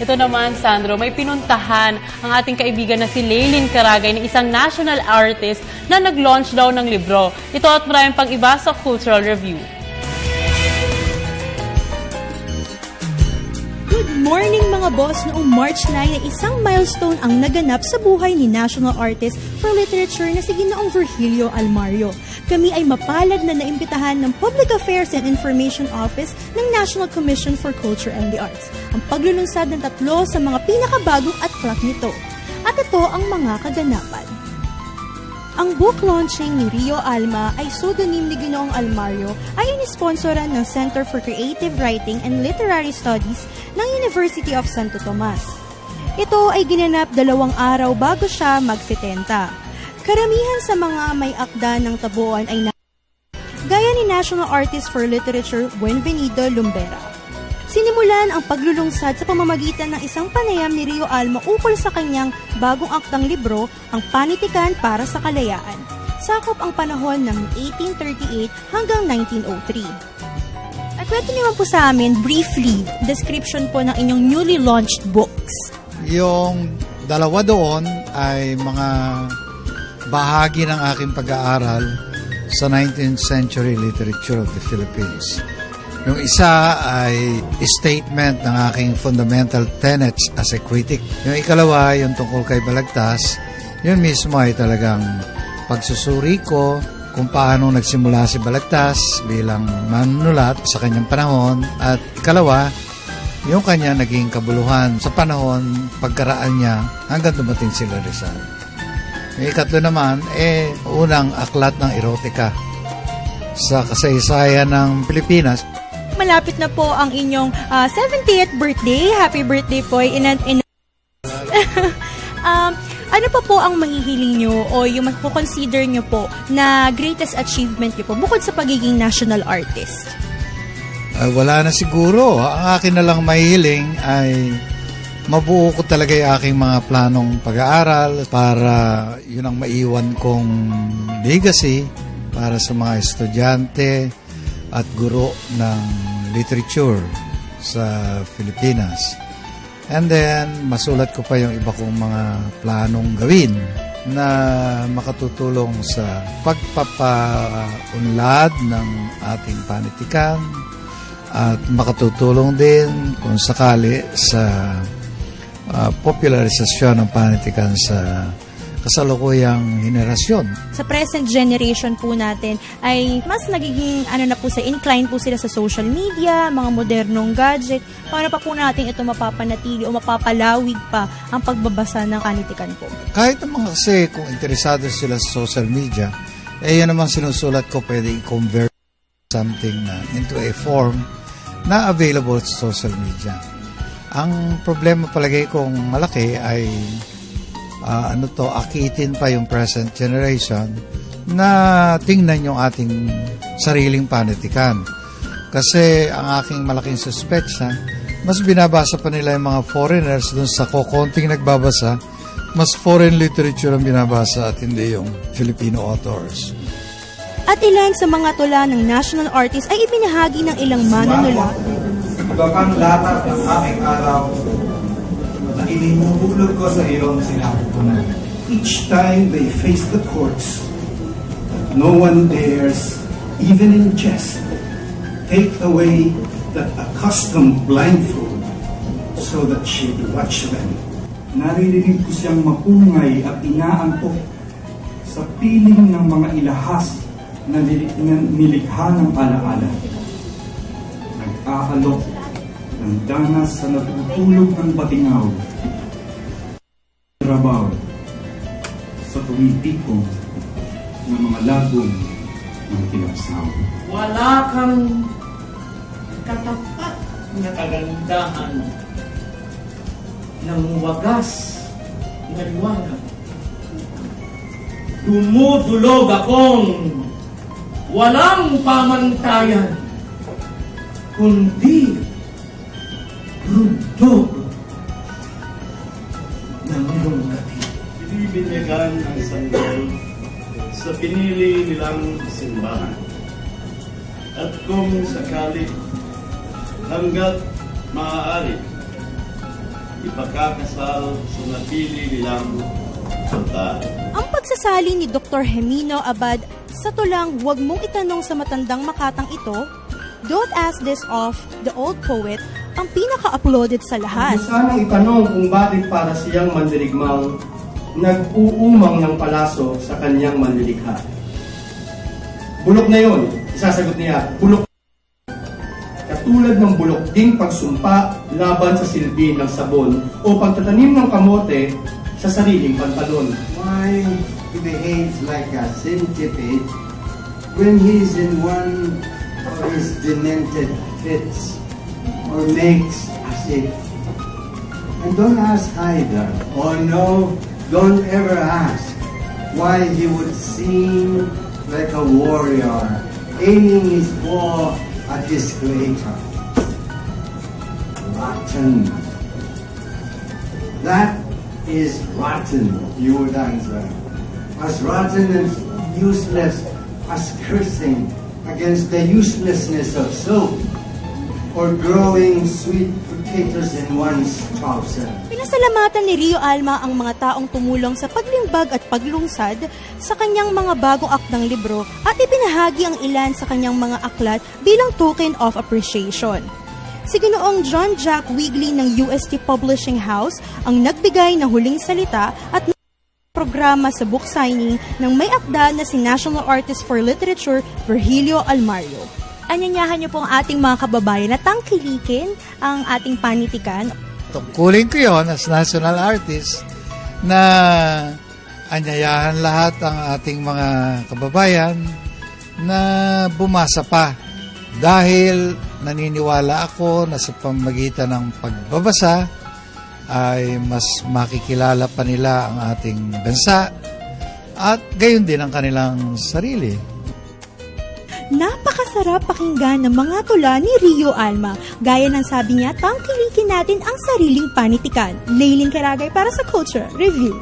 Ito naman, Sandro, may pinuntahan ang ating kaibigan na si Leylin Caragay, na isang national artist na nag-launch daw ng libro. Ito at maraming pang iba sa Cultural Review. Good morning mga boss! Noong March 9 ay isang milestone ang naganap sa buhay ni National Artist for Literature na si Ginoong Virgilio Almario. Kami ay mapalad na naimbitahan ng Public Affairs and Information Office ng National Commission for Culture and the Arts ang paglulunsad ng 3 sa mga pinakabagong aklat nito. At ito ang mga kaganapan. Ang book launching ni Rio Alma ay pseudonym ni Ginoong Almario ay inisponsoran ng Center for Creative Writing and Literary Studies ng University of Santo Tomas. Ito ay ginanap 2 araw bago siya mag-70. Karamihan sa mga may akda ng tabuan ay gaya ni National Artist for Literature Buenvenido Lumbera. Sinimulan ang paglulungsad sa pamamagitan ng isang panayam ni Rio Alma ukol sa kanyang bagong aktang libro, Ang Panitikan para sa Kalayaan. Sakop ang panahon ng 1838 hanggang 1903. At kwento naman po sa amin, briefly, description po ng inyong newly launched books. Yung 2 doon ay mga bahagi ng aking pag-aaral sa 19th century literature of the Philippines. Yung isa ay statement ng aking fundamental tenets as a critic. Yung ikalawa, yung tungkol kay Balagtas, yun mismo ay talagang pagsusuri ko kung paano nagsimula si Balagtas bilang manunulat sa kanyang panahon. At ikalawa, yung kanya naging kabuluhan sa panahon pagkaraan niya hanggang dumating sila Rizal. Yung ikatlo naman, unang aklat ng erotika sa kasaysayan ng Pilipinas. Malapit na po ang inyong 70th birthday. Happy birthday po. Ano pa po ang mahihiling nyo o yung consider nyo po na greatest achievement nyo po bukod sa pagiging national artist? Wala na siguro. Ang akin na lang mahihiling ay mabuo ko talaga yung aking mga planong pag-aaral para yun ang maiwan kong legacy para sa mga estudyante at guro ng literature sa Pilipinas. And then, masulat ko pa yung iba kong mga planong gawin na makatutulong sa pagpapaunlad ng ating panitikan at makatutulong din kung sakali sa popularisasyon ng panitikan sa kasalukuyang henerasyon. Sa present generation po natin ay mas nagiging incline po sila sa social media, mga modernong gadget. Para pa po natin ito mapapanatili o mapapalawig pa ang pagbabasa ng panitikan po. Kahit naman kasi kung interesado sila sa social media, yan naman sinusulat ko, pwede i-convert something into a form na available sa social media. Ang problema palagay kong malaki ay akitin pa yung present generation na tingnan yung ating sariling panitikan. Kasi ang aking malaking suspetsya, mas binabasa pa nila yung mga foreigners dun sa kokonting nagbabasa, mas foreign literature ang binabasa at hindi yung Filipino authors. At ilan sa mga tula ng national artist ay ibinahagi ng ilang manunulat. Iba pang latat ng aming araw na inihuhulog ko sa iyong sinapupunan. Each time they face the courts, no one dares, even in jest, take away that accustomed blindfold so that she'd watch them. Naririnig ko siyang mapungay at inaantok sa piling ng mga ilahas na nilikha ng alaala. Nag-aalok ng danas sa natutulog ng batingaw. Trabaw sa tumitiko ng mga lagong ng kilapsaw. Wala kang katapat na kagandahan ng wagas na liwanag. Dumudulog akong walang pamantayan, kundi rundog ng iyong gati. Binibinyagan ang sanggol sa pinili nilang simbahan. At kung sakali, hanggat maaari, ipagkakasal sa napili nilang altar. Ang pagsasali ni Dr. Gemino Abad sa tulang "Huwag mong itanong sa matandang makatang ito," "Don't ask this of the old poet," ang pinaka-uploaded sa lahat. Gusto sanang itanong kung bakit para siyang mandirigmang nag-uumang ng palaso sa kanyang manlilikha. Bulok na yon, isasagot niya, bulok. Katulad ng bulok ding pagsumpa laban sa silbi ng sabon o pagtatanim ng kamote sa sariling pantalon. Why he behaves like a centipede when he's in one of his demented fits or makes as if. And don't ask either, or no, don't ever ask why he would seem like a warrior aiming his war at his creator. Rotten. That is rotten, you would answer. As rotten and useless as cursing against the uselessness of soap or growing sweet potatoes in one's trouser. Pinasalamatan ni Rio Alma ang mga taong tumulong sa paglimbag at paglungsad sa kanyang mga bagong akdang libro at ibinahagi ang ilan sa kanyang mga aklat bilang token of appreciation. Si Ginoong John Jack Wigley ng UST Publishing House ang nagbigay ng huling salita at programa sa book signing ng may akda na si National Artist for Literature Virgilio Almario. Anyanyahan niyo po ang ating mga kababayan na tangkilikin ang ating panitikan. Tungkulin ko yon as national artist na anyayahan lahat ang ating mga kababayan na bumasa pa. Dahil naniniwala ako na sa pamamagitan ng pagbabasa ay mas makikilala pa nila ang ating bansa at gayon din ang kanilang sarili. Napakasarap pakinggan ng mga tula ni Rio Alma. Gaya ng sabi niya, tangkilikin natin ang sariling panitikan. Leylin Caragay para sa Culture Review.